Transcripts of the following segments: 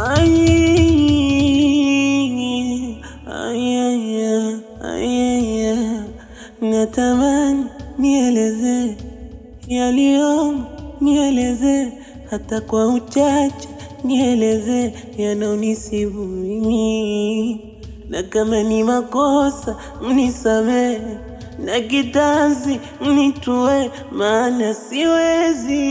Ay, ay, ay, ay, ay, natamani nieleze yaliyomo, nieleze hata kwa uchache, nieleze yanonisibu mimi, na kama ni makosa mnisamehe, na kitanzi mnitue, maana siwezi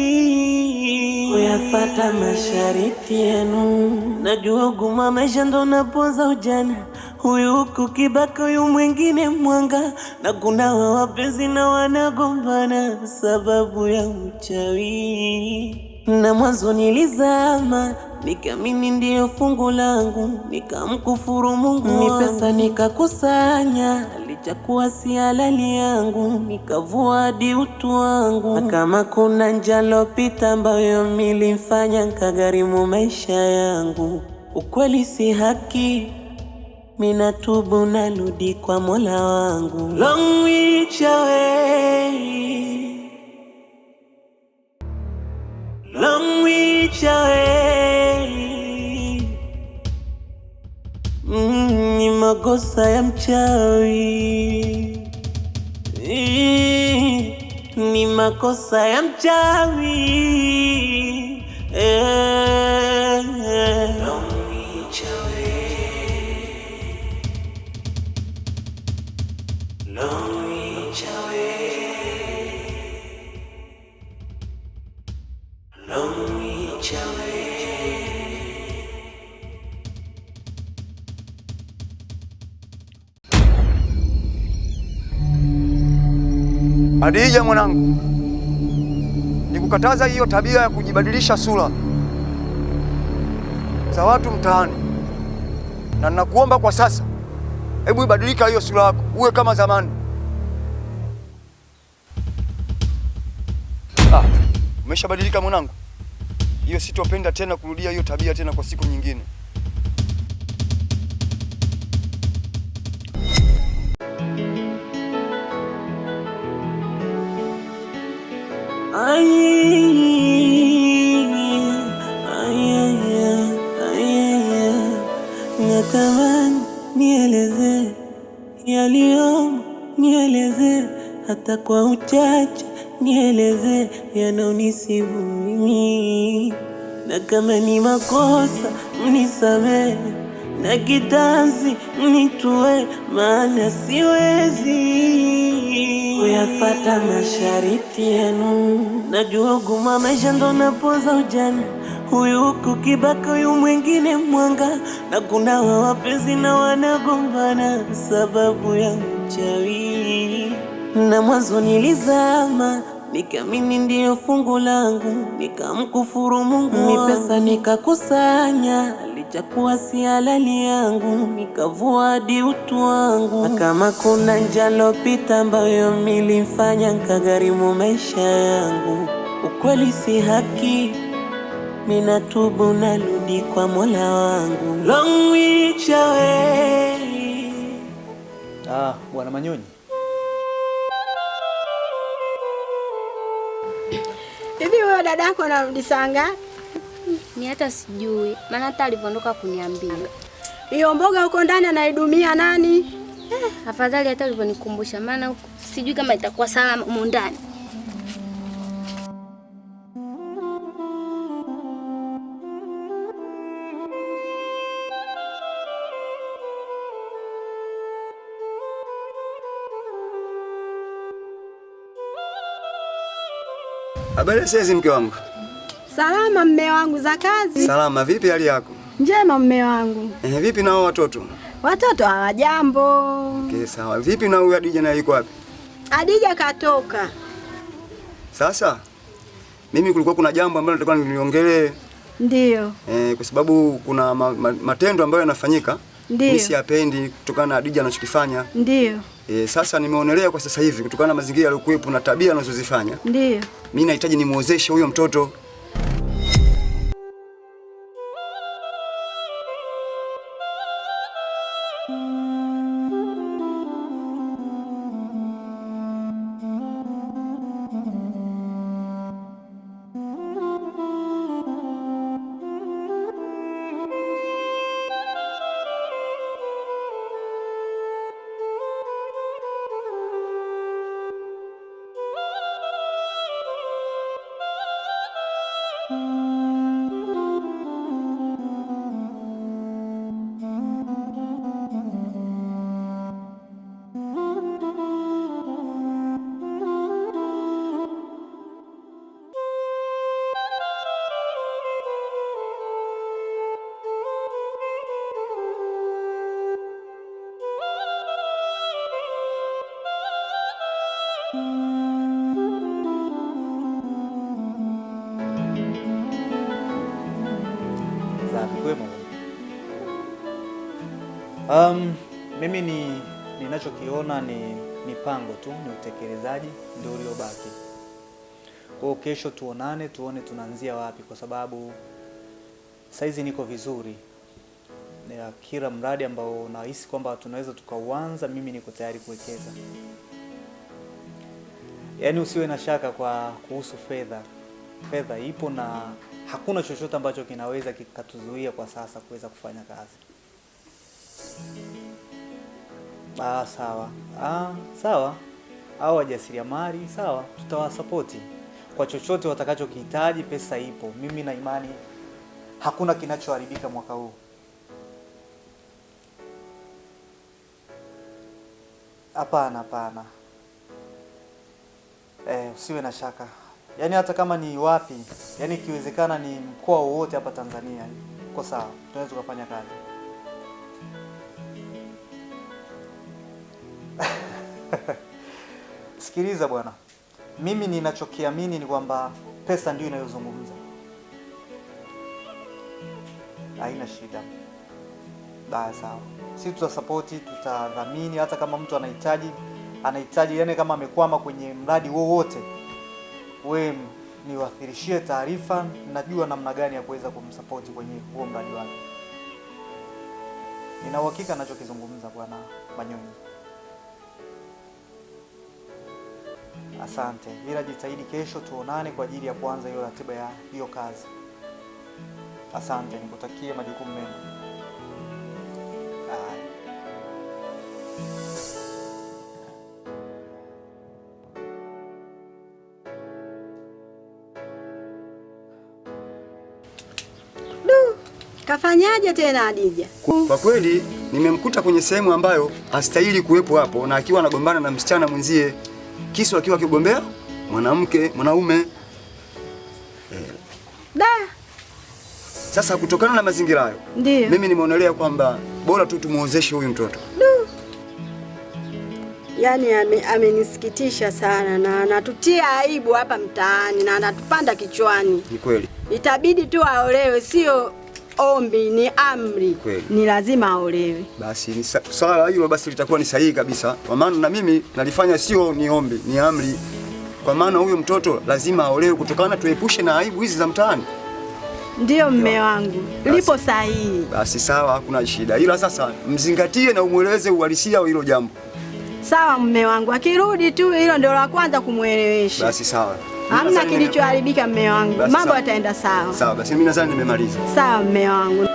kuyafata mashariti yenu. Najua ugumu maisha ndo napoza ujana, huyu huku kibaka, huyu mwingine mwanga, na kuna wapenzi na wanagombana sababu ya uchawi. Na mwanzo nilizama, nikamini ndiyo fungu langu, nikamkufuru Mungu, ni pesa nikakusanya, lichakuwa si halali yangu, nikavua hadi utu wangu. Na kama kuna njia lopita ambayo milimfanya nkagharimu maisha yangu, ukweli si haki, minatubu narudi kwa Mola wangu. Long reach away, long reach away. Ni makosa ya mchawi, ni makosa ya mchawi. Long reach away, long reach away, long reach away. Adija mwanangu, nikukataza hiyo tabia ya kujibadilisha sura za watu mtaani, na ninakuomba kwa sasa, hebu ibadilika hiyo sura yako, uwe kama zamani. Umeshabadilika mwanangu, hiyo sitopenda tena kurudia hiyo tabia tena kwa siku nyingine. Ay, ay, ay, natamani nieleze yaliyomo, nieleze hata kwa uchache, nieleze yanonisibu mimi, na kama ni makosa mnisamehe, na kitanzi mnitue, maana siwezi kuyafata mashariti yenu. Najua ugumu maisha ndo napoza ujana, huyu huku kibaka, huyu mwingine mwanga, na kuna wapenzi na wanagombana sababu ya uchawi. Na mwanzo nilizama, nikamini ndiyo fungu langu, nikamkufuru Mungu, ni pesa nikakusanya, lichakuwa si halali yangu, nikavua hadi utu wangu. Na kama kuna njia lopita ambayo milimfanya nkagharimu maisha yangu, ukweli si haki, minatubu narudi kwa Mola wangu. Long reach away. Bwana Manyonyi. Hivi wewe dadako anarudi saa ngapi? Ni hata sijui, maana hata alivyoondoka kuniambia. Hiyo mboga huko ndani anaidumia nani? Afadhali hata ulivyonikumbusha, maana sijui kama itakuwa salama huko ndani. Habari sasa mke wangu? Salama mme wangu, za kazi? Salama, vipi hali yako? Njema mme wangu. Vipi nao watoto? Watoto hawajambo. Okay, sawa. Vipi na huyu Adija na yuko wapi? Adija katoka. Sasa mimi kulikuwa kuna jambo ambalo nataka niliongelee. Ndio. Kwa sababu kuna matendo ambayo yanafanyika. Mimi siyapendi kutokana na Adija anachokifanya. Ndio. Sasa nimeonelea kwa sasa hivi kutokana na mazingira yaliokuwepo na tabia anazozifanya. Ndio. Mimi nahitaji nimuozeshe huyo mtoto. kwema. Mimi ninachokiona ni mipango tu, ni utekelezaji ndio uliobaki. Kwa kesho tuone tunaanzia wapi, kwa sababu saizi niko vizuri. Na kila mradi ambao nahisi kwamba tunaweza tukauanza, mimi niko tayari kuwekeza. Yaani usiwe na shaka kuhusu fedha. Fedha ipo na hakuna chochote ambacho kinaweza kikatuzuia kwa sasa kuweza kufanya kazi. Sawa. Sawa. Hao wajasiriamali sawa, tutawasapoti kwa chochote watakachokihitaji. Pesa ipo. Mimi na imani hakuna kinachoharibika mwaka huu. Hapana. Usiwe na shaka. Yaani hata kama ni wapi, yaani ikiwezekana ni mkoa wowote hapa Tanzania, uko sawa. Tunaweza kufanya kazi. Sikiliza bwana. Mimi ninachokiamini ni kwamba pesa ndio inayozungumza. Haina shida. Sawa. Sisi tutasapoti, tutadhamini hata kama mtu anahitaji yani kama amekwama kwenye mradi wowote. Wewe niwathirishie taarifa, najua namna gani ya kuweza kumsupport kwenye huo mradi wake. Nina uhakika ninachokizungumza bwana Manyonyi. Asante. Bila jitahidi kesho tuonane kwa ajili ya kuanza hiyo ratiba ya hiyo kazi. Asante, nikutakie majukumu mema. Kafanyaje tena Hadija? Kwa kweli nimemkuta kwenye sehemu ambayo hastahili kuwepo hapo, na akiwa anagombana na msichana mwenzie, kisu akiwa akigombea mwanaume. Sasa kutokana na mazingira hayo, mimi nimeonelea kwamba bora tu tumuozeshe huyu mtoto. Yaani amenisikitisha sana na anatutia aibu hapa mtaani na anatupanda kichwani. Ni kweli. Itabidi tu aolewe, sio ombi, ni amri. Kweli. Ni lazima aolewe. Basi ni swala hilo basi litakuwa ni sahihi kabisa. Kwa maana na mimi nalifanya sio ni ombi, ni amri. Kwa maana huyo mtoto lazima aolewe kutokana tuepushe na aibu hizi za mtaani. Ndio mme wangu. Lipo sahihi. Basi sawa, hakuna shida. Ila sasa mzingatie na umueleze uhalisia wa hilo jambo. Sawa mme wangu. Akirudi tu hilo ndio la kwanza kumuelewesha. Basi sawa. Hamna kilichoharibika mme wangu. Mambo yataenda sawa. Sawa, basi mimi nadhani nimemaliza. Sawa mme wangu.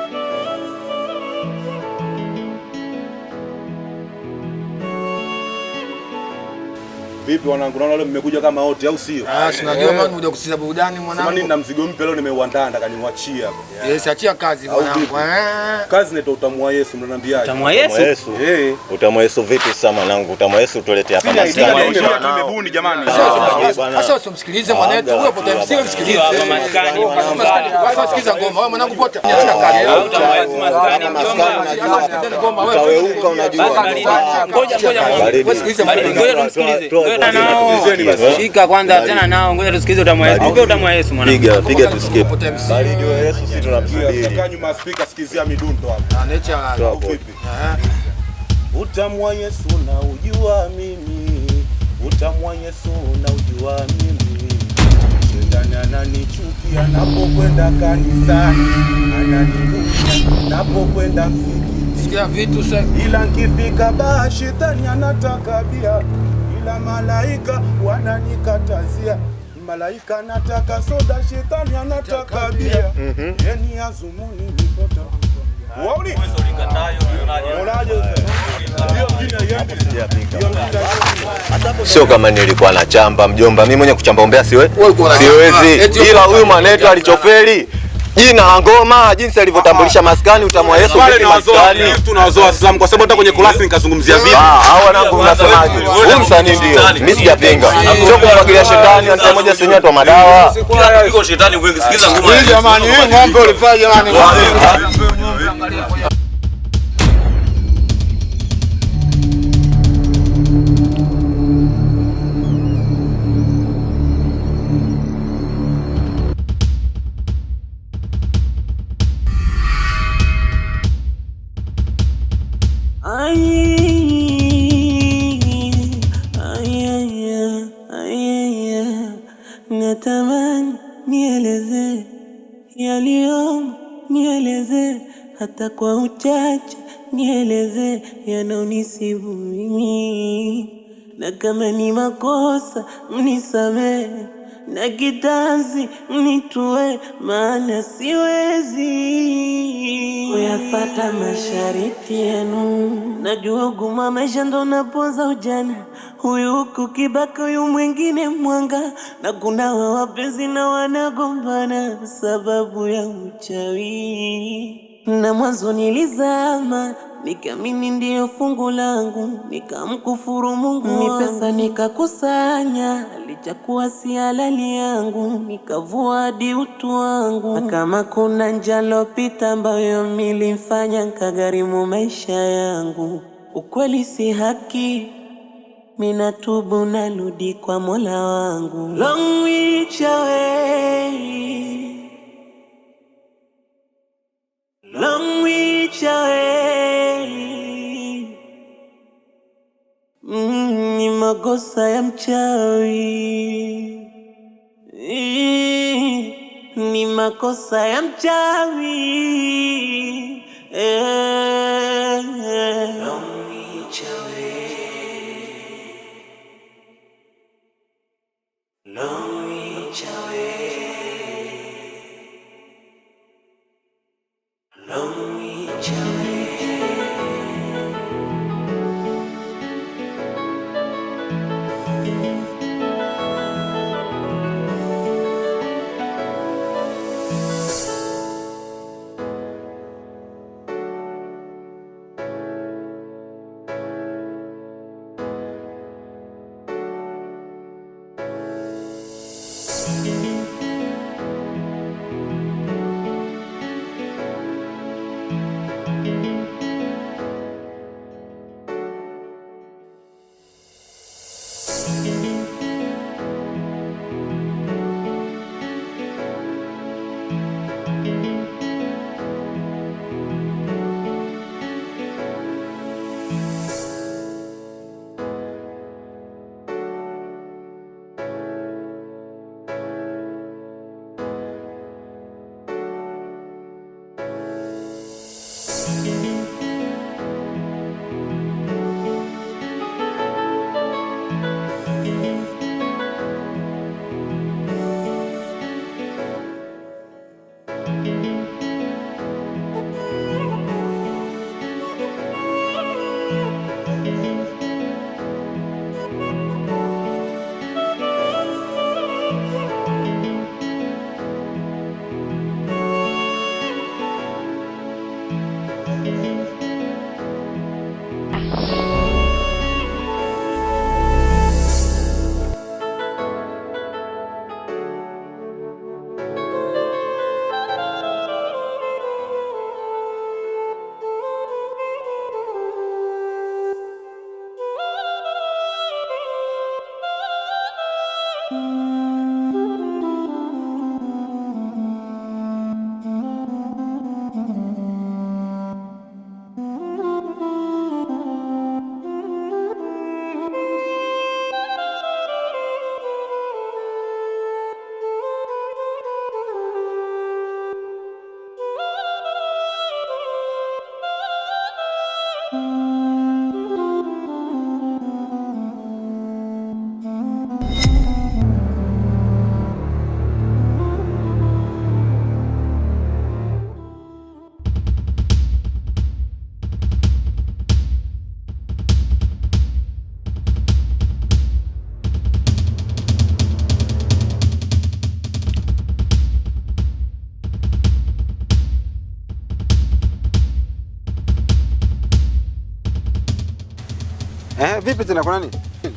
Vipi wanangu, naona leo mmekuja kama wote au sio? Tunajua maana unakuja kusikiza burudani mwanangu. Sema nini na mzigo mpya leo nimeuandaa, nataka niwachie hapa. Yes, achia kazi mwanangu. Kazi ndio utamwa Yesu, mnaniambiaje? Utamwa Yesu? Utamwa Yesu vipi sasa mwanangu? Utamwa Yesu utulete hapa maskani. Tumebuni jamani. Sasa usimsikilize mwanetu, wewe pote msio msikilize. Hapa maskani. Basi sikiza ngoma. Wewe mwanangu pote. Utamwa Yesu maskani ngoma. Utaweuka unajua. Ngoja. Ngoja tumsikilize. Shika kwanza tena nao, ngoja tusikize utamwa Yesu. Upe utamwa Yesu mwanangu. Piga tusikie. Bali ndio Yesu sisi tunamsubiri. Sasa nyuma speaker sikizia midundo hapa. Anecha vipi? Utamwa Yesu na ujua mimi. Utamwa Yesu na ujua mimi. Shetani ananichukia napokwenda kanisani. Ananinunia napokwenda msikitini. Sikia vitu sasa. Ila nikifika baa shetani anataka bia. Ila malaika wananikatazia. Malaika anataka soda, shetani anataka bia. Yeni azumuni nipota. Wauni? Sio kama nilikuwa na chamba mjomba, mimi mwenye kuchamba ombea siwezi. Ila huyu mwanetu alichofeli jina la ngoma, jinsi alivyotambulisha maskani, utamwa Yesu vipi maskani? Tunawazoa Islam kwa sababu hata kwenye klasi nikazungumzia vipi? Hao wanangu unasemaje? Huyu msanii ndio. Mimi sijapinga. Sio kufagilia shetani, hata moja senyewe tu madawa. Kila kiko shetani wengi, sikiza ngoma. Jamani, ng'ombe ulifanya jamani. hata kwa uchache nieleze yanonisibu mimi, na kama ni makosa mnisamehe, na kitanzi mnitue, maana siwezi kuyafuata masharti yenu. Najua guma maisha ndo napoza ujana, huyu huku kibaka, huyu mwingine mwanga, na kuna wapenzi na wanagombana sababu ya uchawi. Na mwanzo nilizama, nikamini ndiyo fungu langu, nikamkufuru Mungu, ni pesa nikakusanya, lichakuwa si halali yangu, nikavua hadi utu wangu. Na kama kuna njia lopita ambayo milimfanya nkagharimu maisha yangu, ukweli si haki, minatubu narudi kwa Mola wangu. Long reach away, long reach away. Ni makosa ya mchawi, ni makosa ya mchawi. Long reach away, long reach away, long reach away. Vipi tena kuna nini?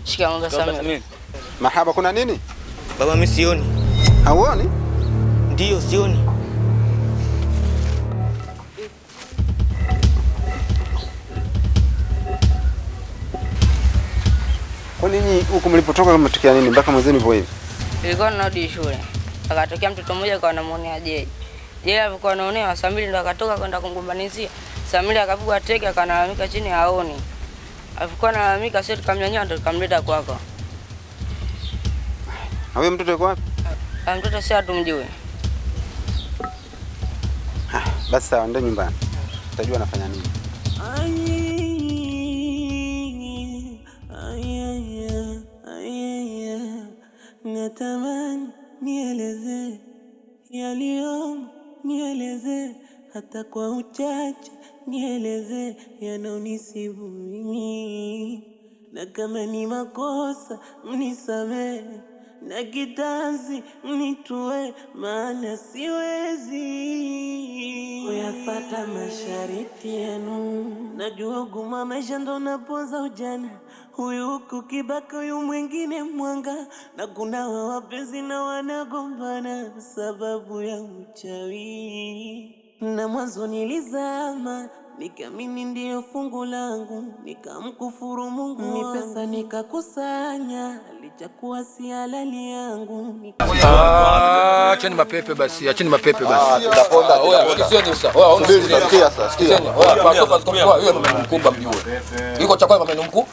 Shikamoo Samir. Mahaba kuna nini? Baba mimi sioni. Hauoni? Ndio sioni. Kwa nini huko mlipotoka mmetokea nini mpaka mwenzenu hivyo hivi? Nilikuwa narudi shule. Akatokea mtoto mmoja kwa anamuonea Jay. Jay alikuwa anaonea Samir ndo akatoka kwenda kungumbanizia. Samir akapigwa teke akalalamika chini haoni. Alikuwa analalamika sisi tukamnyanyua ndo tukamleta kwako. Na huyo mtoto yuko wapi? Mtoto si hatumjui. Basi sawa, ndio nyumbani. tutajua anafanya nini. Natamani nieleze yaliyomo, nieleze hata kwa uchache, nieleze yanonisibu mimi, na kama ni makosa mnisamehe, na kitanzi mnitue, maana siwezi kuyafuata masharti yenu. Najua guma maisha ndo napoza ujana, huyu huku kibaka, huyu mwingine mwanga, na kuna wapenzi na wanagombana sababu ya uchawi. Na mwanzo nilizama, nikamini ndiyo fungu langu, nikamkufuru Mungu, ni pesa nikakusanya, lichakuwa si halali yangu. Acheni mapepe basi, acheni mapepe basi. Sikizeni sasa. Sikia sasa, sikia. Kwa sofa tukomtoa yule mama mkubwa mjue. Yuko chakwa mama mkubwa.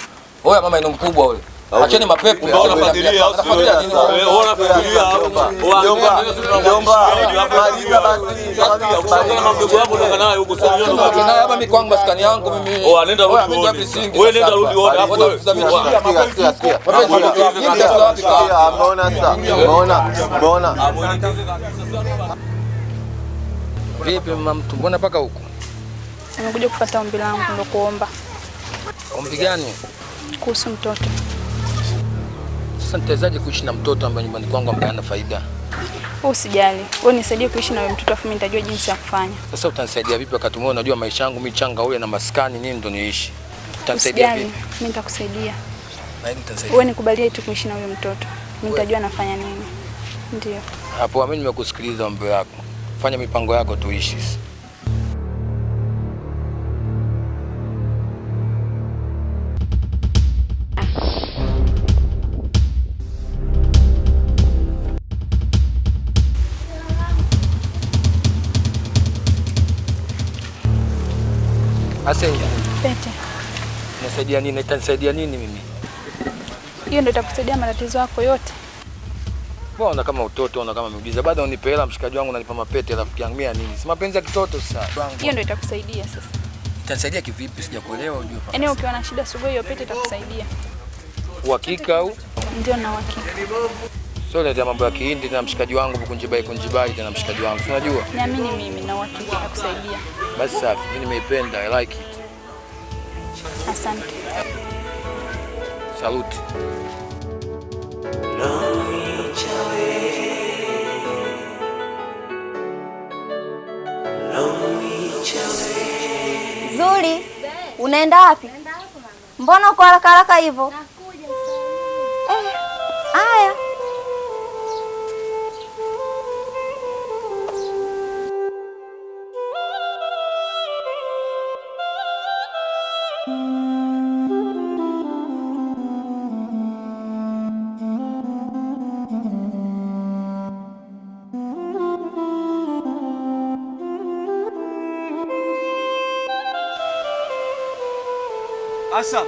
Oya mama ino mkubwa yule. Acheni mapepe. Unaona familia au sio? Unaona familia au mjomba. Maliza basi. Ukishakana na mdogo wako ndio naye huko sasa. Naye hapa mimi kwangu maskani yangu mimi. Nenda rudi. Wewe nenda rudi wote hapo. Sikia. Umeona? Vipi mama mtu, mbona paka huko? Nimekuja kupata ombi langu, ndo kuomba. Ombi gani? Kuhusu mtoto. Sasa nitawezaje kuishi na mtoto ambaye nyumbani kwangu ambaye faida? Usijali. Wewe nisaidie kuishi na wewe mtoto, afu mimi nitajua jinsi ya kufanya. Sasa utanisaidia vipi wakati wewe unajua maisha yangu mimi changa ule na maskani nini ndo niishi? Utanisaidia vipi? Mimi nitakusaidia. Na hivi utanisaidia. Wewe nikubalie tu kuishi na wewe mtoto. Mimi nitajua nafanya nini. Ndio. Hapo mimi nimekusikiliza ombi lako. Fanya mipango yako tuishi. Ase Pete. Nasaidia nini? Itanisaidia nini mimi? Hiyo ndio itakusaidia matatizo yako yote. Mbona kama utoto, una kama miujiza. Bado unipe hela mshikaji wangu, unanipa mapete rafiki yangu mimi nini? Si mapenzi ya kitoto sasa. Hiyo ndio itakusaidia sasa. Itanisaidia kivipi? Sijakuelewa ujue. Yaani ukiwa na shida sugua hiyo pete itakusaidia. Uhakika au? Ndio na uhakika. Sio ile mambo ya Kihindi na mshikaji wangu kunjibai tena mshikaji wangu. Unajua? Niamini mimi na uhakika itakusaidia. Basi safi, mimi nimeipenda, I like it. Asante. Saluti. Zuri, unaenda wapi? Mbona uko haraka haraka hivyo? Haya. Asa,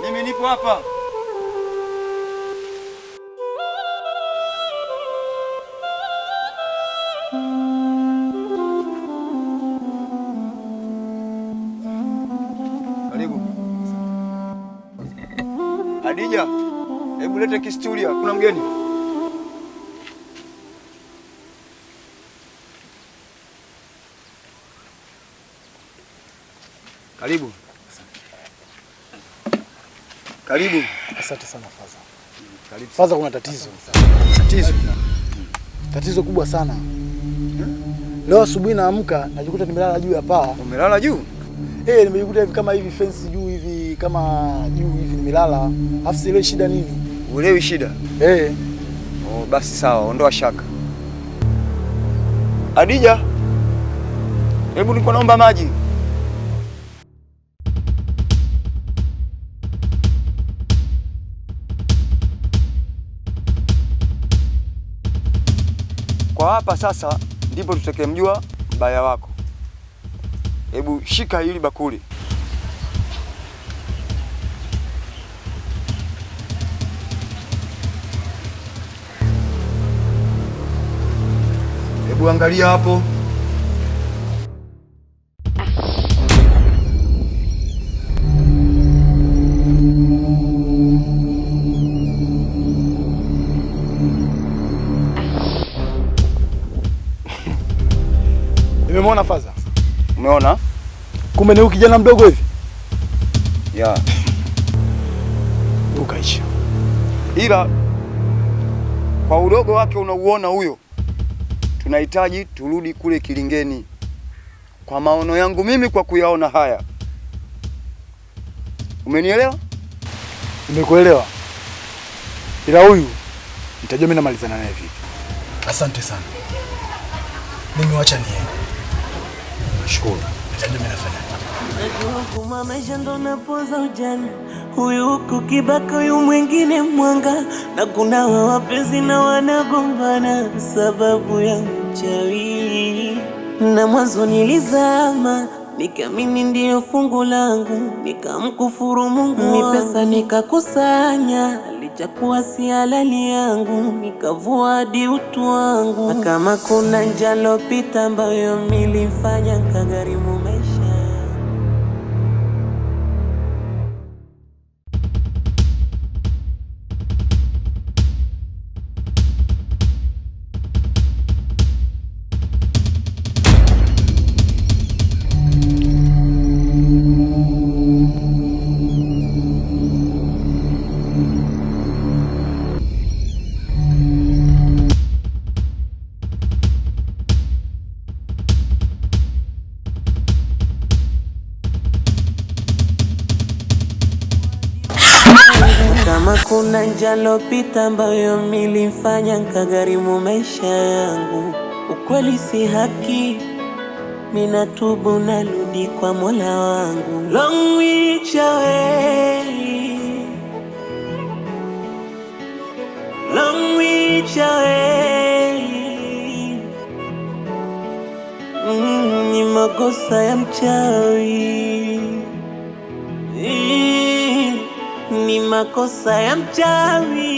mimi nipo hapa. Karibu. Adija, hebu lete kistulia, kuna mgeni. Karibu. Karibu. Asante sana Faza. Karibu. Faza, kuna tatizo. Tatizo kubwa sana. Leo asubuhi naamka najikuta nimelala juu ya paa. Umelala juu? Nimejikuta hivi kama hivi fence juu hivi kama juu hivi nimelala. Afu ile shida nini? Uelewi shida? Basi sawa, ondoa shaka. Adija, hebu niko naomba maji. Kwa hapa sasa ndipo tutakemjua mbaya wako. Hebu shika hili bakuli. Hebu angalia hapo. Nimemwona Faza. Umeona? Kumbe ni huyu kijana mdogo hivi? Ya. Ukaisha. Ila kwa udogo wake unauona huyo, tunahitaji turudi kule Kilingeni. Kwa maono yangu mimi, kwa kuyaona haya. Umenielewa? Nimekuelewa. Ila huyu nitajua mimi namalizana naye vipi. Asante sana. Mimi wacha niende. Nashukuru. Nitajua mimi nafanya nini. Najua kuma maisha ndo napoza ujana, huyu huku kibaka, huyu mwingine mwanga, na kuna wapenzi na wanagombana sababu ya mchawi. Na mwanzo nilizama, nikamini ndio fungu langu, nikamkufuru Mungu, ni pesa nikakusanya, lichakuwa si halali yangu, nikavua hadi utu wangu. Na kama kuna njalo pita ambayo nilifanya nikagharimu maisha. Kama kuna njalo pita ambayo nilifanya nikagharimu maisha yangu, ukweli si haki, mina tubu narudi kwa Mola wangu. Long reach away, long reach away. Ni makosa ya mchawi, ni makosa ya mchawi.